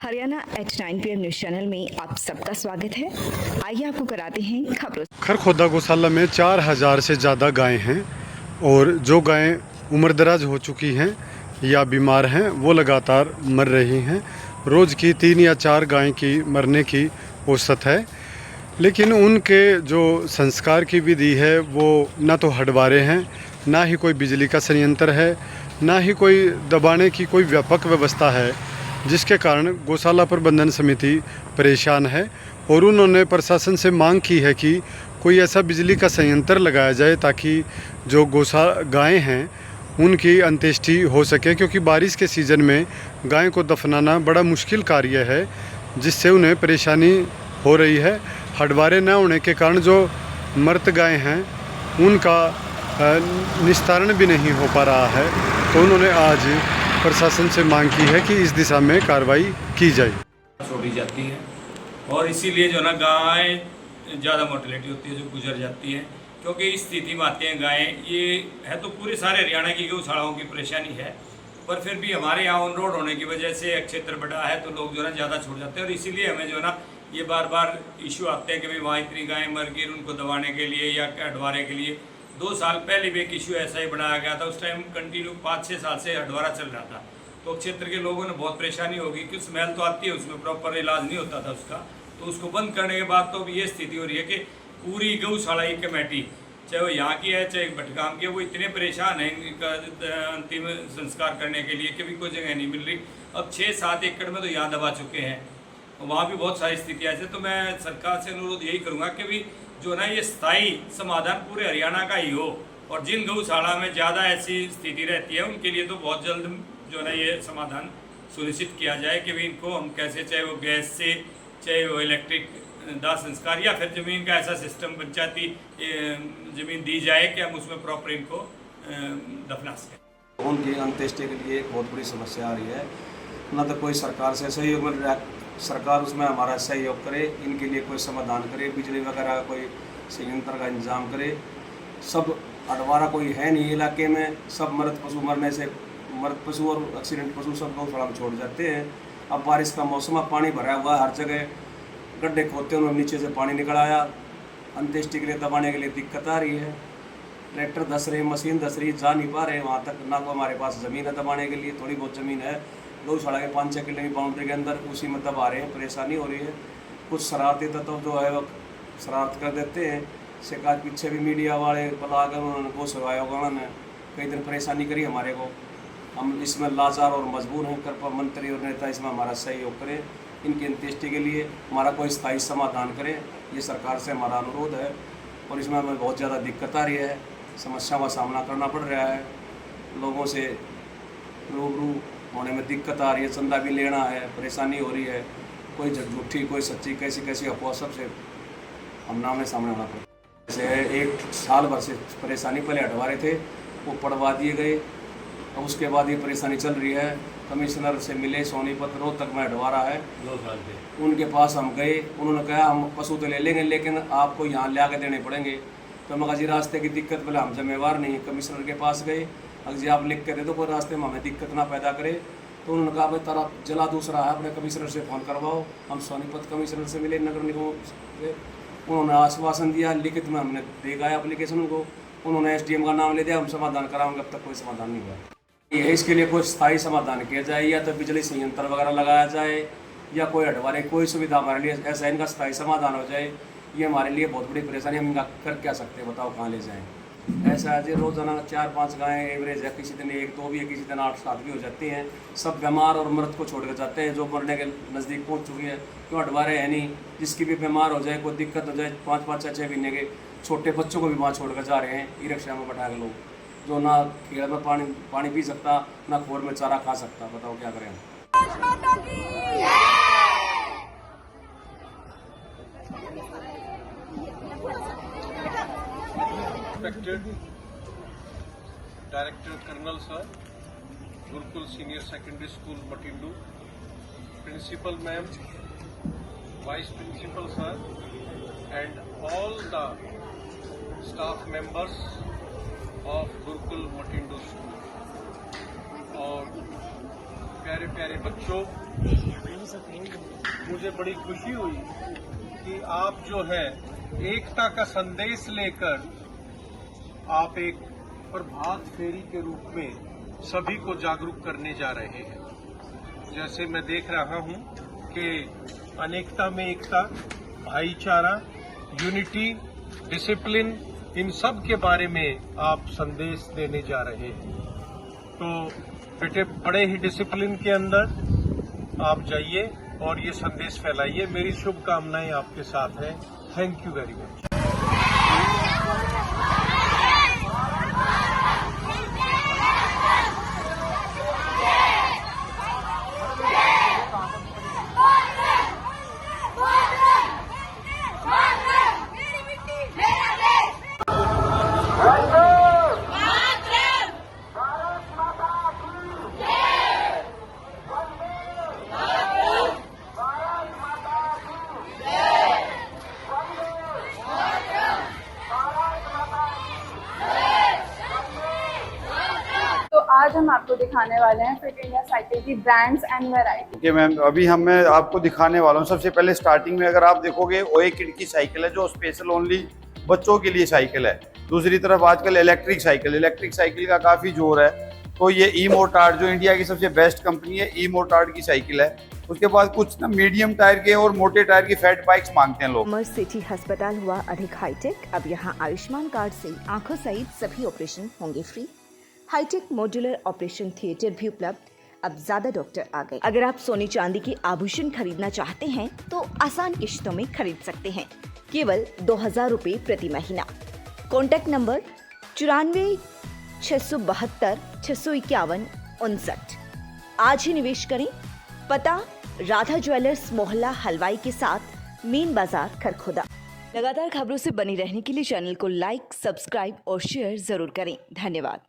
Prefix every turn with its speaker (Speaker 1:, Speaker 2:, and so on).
Speaker 1: Haryana H9 PM news channel में आप सबका स्वागत है। आइए आपको कराते हैं खबरों।
Speaker 2: खरखोदा गौशाला में 4000 से ज़्यादा गायें हैं और जो गायें उम्रदराज हो चुकी हैं या बीमार हैं वो लगातार मर रही हैं। रोज़ की 3 या 4 गायें की मरने की औसत है, लेकिन उनके जो संस्कार की विधि है वो ना तो हटवारे हैं, ना ही कोई बिजली का संयंत्र है, ना ही कोई दबाने की कोई व्यापक व्यवस्था है, जिसके कारण गौशाला प्रबंधन समिति परेशान है और उन्होंने प्रशासन से मांग की है कि कोई ऐसा बिजली का संयंत्र लगाया जाए ताकि जो गायें हैं उनकी अंत्येष्टि हो सके, क्योंकि बारिश के सीज़न में गाय को दफनाना बड़ा मुश्किल कार्य है, जिससे उन्हें परेशानी हो रही है। हटवारे न होने के कारण जो मृत गाय हैं उनका निस्तारण भी नहीं हो पा रहा है, तो उन्होंने आज प्रशासन से मांग की है कि इस दिशा में कार्रवाई की जाए।
Speaker 3: छोड़ी जाती है और इसीलिए जो ना गाय ज़्यादा मोर्टेलिटी होती है, जो गुजर जाती है, क्योंकि इस स्थिति में आती हैं गायें। ये है तो पूरे सारे हरियाणा की गौशालाओं की परेशानी है, पर फिर भी हमारे यहाँ ऑन रोड होने की वजह से क्षेत्र बड़ा है तो लोग जो है ज़्यादा छोड़ जाते हैं और इसीलिए हमें जो है ना ये बार बार इशू आते हैं कि भाई वहाँ इतनी गायें मर गई, उनको दबाने के लिए या हटवारे के लिए। 2 साल पहले भी एक इशू ऐसा ही बनाया गया था, उस टाइम कंटिन्यू 5-6 साल से हटवारा चल रहा था, तो क्षेत्र के लोगों ने बहुत परेशानी होगी कि स्मेल तो आती है, उसमें प्रॉपर इलाज नहीं होता था उसका, तो उसको बंद करने के बाद तो अब ये स्थिति हो रही है कि पूरी गौशाला की कमेटी, चाहे वो यहाँ की है चाहे भटगाम की है, वो इतने परेशान हैं इनका अंतिम संस्कार करने के लिए कि भी कोई जगह नहीं मिल रही। अब 6-7 एकड़ में तो यहाँ दबा चुके हैं, वहाँ भी बहुत सारी स्थितियाँ ऐसे। तो मैं सरकार से अनुरोध यही करूँगा कि भी जो ना ये स्थायी समाधान पूरे हरियाणा का ही हो, और जिन गौशाला में ज़्यादा ऐसी स्थिति रहती है उनके लिए तो बहुत जल्द जो ना ये समाधान सुनिश्चित किया जाए कि भी इनको हम कैसे, चाहे वो गैस से, चाहे वो इलेक्ट्रिक दाह संस्कार, या फिर ज़मीन का ऐसा सिस्टम पंचायती ज़मीन दी जाए कि हम उसमें प्रॉपर इनको दफना सकें।
Speaker 4: उनकी अंत्येष्टि के लिए एक बहुत बड़ी समस्या आ रही है, न तो कोई सरकार से सहयोग मिल रहा है। सरकार उसमें हमारा सहयोग करे, इनके लिए कोई समाधान करे, बिजली वगैरह का कोई संयंत्र का इंतजाम करे। सब हटवारा कोई है नहीं इलाके में, सब मृत पशु मरने से, मृत पशु और एक्सीडेंट पशु सब गौशाला में छोड़ जाते हैं। अब बारिश का मौसम, अब पानी भरा हुआ है हर जगह, गड्ढे खोदते हैं, उन्होंने नीचे से पानी निकल आया। अंत्येष्टि के लिए दबाने के लिए दिक्कत आ रही है, ट्रैक्टर धस रहे, मशीन धस रही, जा नहीं पा रहे वहाँ तक, ना को हमारे पास ज़मीन है दबाने के लिए। थोड़ी बहुत ज़मीन है गौशाला के 5-6 किलो की बाउंड्री के अंदर, उसी में दबा रहे हैं, परेशानी हो रही है। कुछ शरारती तत्व जो है वो शरारत कर देते हैं। शिकायत पीछे भी मीडिया वाले बुलाकर उन्होंने गौसेवा आयोग ने कई दिन परेशानी करी हमारे को। हम इसमें लाचार और मजबूर हैं, कृपया मंत्री और नेता इसमें हमारा सहयोग करें, इनकी अंत्येष्टि के लिए हमारा कोई स्थायी समाधान करें, ये सरकार से हमारा अनुरोध है। और इसमें हमें बहुत ज़्यादा दिक्कत आ रही है, समस्याओं का सामना करना पड़ रहा है, लोगों से रूबरू होने में दिक्कत आ रही है, चंदा भी लेना है, परेशानी हो रही है, कोई झूठी कोई सच्ची, कैसी कैसी अफवाह, सबसे हम नामने सामने होना पड़ता है। जैसे 1 साल भर से परेशानी, पहले हटवारे थे वो पढ़वा दिए गए, अब उसके बाद ये परेशानी चल रही है। कमिश्नर से मिले, सोनीपत रोहतक में हटवारा है,
Speaker 3: 2 साल से
Speaker 4: उनके पास हम गए, उन्होंने कहा हम पशु तो ले लेंगे लेकिन आपको यहाँ ले आके देने पड़ेंगे। तो मैं कहा जी रास्ते की दिक्कत, बोले हम जिम्मेवार नहीं। कमिश्नर के पास गए, अगर जी आप लिख के दे दो कोई रास्ते में हमें दिक्कत ना पैदा करे। तो उन्होंने कहा भाई तारा जला दूसरा है, अपने कमिश्नर से फ़ोन करवाओ। हम सोनीपत कमिश्नर से मिले, नगर निगम से, उन्होंने आश्वासन दिया, लिखित में हमने दे गया एप्लीकेशन को, उन्होंने SDM का नाम ले दिया, हम समाधान कराएंगे, अब तक कोई समाधान नहीं हुआ। ये इसके लिए कोई स्थायी समाधान किया जाए, या तो बिजली संयंत्र वगैरह लगाया जाए, या कोई हटवारे कोई सुविधा हमारे लिए ऐसा इनका स्थायी समाधान हो जाए। ये हमारे लिए बहुत बड़ी परेशानी, हम इनका कर क्या सकते हैं बताओ, कहाँ ले जाएँ। ऐसा है जी रोज़ाना 4-5 गायें एवरेज है, किसी दिन 1-2 भी है, किसी दिन 8-7 भी हो जाती हैं। सब बीमार और मृत को छोड़ कर जाते हैं, जो मरने के नज़दीक पहुंच चुकी है। क्यों हटवारे है नहीं, जिसकी भी बीमार हो जाए, कोई दिक्कत हो जाए, 5-5, 6-6 महीने के छोटे बच्चों को भी वहाँ छोड़ कर जा रहे हैं ई रिक्शा में बैठा के लोग, जो ना खेड़ में पानी पी सकता, ना खोर में चारा खा सकता। बताओ क्या करें हम।
Speaker 5: Respected Director Colonel Sir, Gurukul Senior Secondary School, Matindu, Principal Ma'am, Vice Principal Sir, and all the staff members of Gurukul Matindu School. और प्यारे प्यारे बच्चों, मुझे बड़ी खुशी हुई कि आप जो है एकता का संदेश लेकर आप एक प्रभात फेरी के रूप में सभी को जागरूक करने जा रहे हैं। जैसे मैं देख रहा हूं कि अनेकता में एकता, भाईचारा, यूनिटी, डिसिप्लिन, इन सब के बारे में आप संदेश देने जा रहे हैं। तो बेटे बड़े ही डिसिप्लिन के अंदर आप जाइए और ये संदेश फैलाइए। मेरी शुभकामनाएं आपके साथ हैं। Thank you very much.
Speaker 6: तो आज हम आपको दिखाने वाले हैं फिट इंडिया साइकिल की brands and variety.
Speaker 7: Okay ma'am, अभी मैं आपको दिखाने वाला हूँ। सबसे पहले स्टार्टिंग में अगर आप देखोगे ओए किड की साइकिल है जो स्पेशल ओनली बच्चों के लिए साइकिल है। दूसरी तरफ आजकल इलेक्ट्रिक साइकिल का काफ़ी जोर है। तो ये ई मोटार्ड जो इंडिया की सबसे बेस्ट कंपनी है, ई मोटार्ड की साइकिल है। उसके बाद कुछ ना मीडियम टायर के और मोटे टायर की फैट बाइक्स मांगते हैं लोग।
Speaker 1: अमर सिटी अस्पताल हुआ अधिक हाईटेक। अब यहाँ आयुष्मान कार्ड से आंखों सहित सभी ऑपरेशन होंगे free. High tech modular operation theatre भी उपलब्ध। अब ज्यादा डॉक्टर आ गए। अगर आप सोने चांदी के आभूषण खरीदना चाहते हैं तो आसान किश्तों में खरीद सकते हैं, केवल 2000 रुपए प्रति महीना। Contact number 94-672-651-59। आज ही निवेश करें। पता राधा ज्वेलर्स मोहल्ला हलवाई के साथ मेन बाजार खरखोदा। लगातार खबरों से बनी रहने के लिए चैनल को लाइक, सब्सक्राइब और शेयर जरूर करें। धन्यवाद।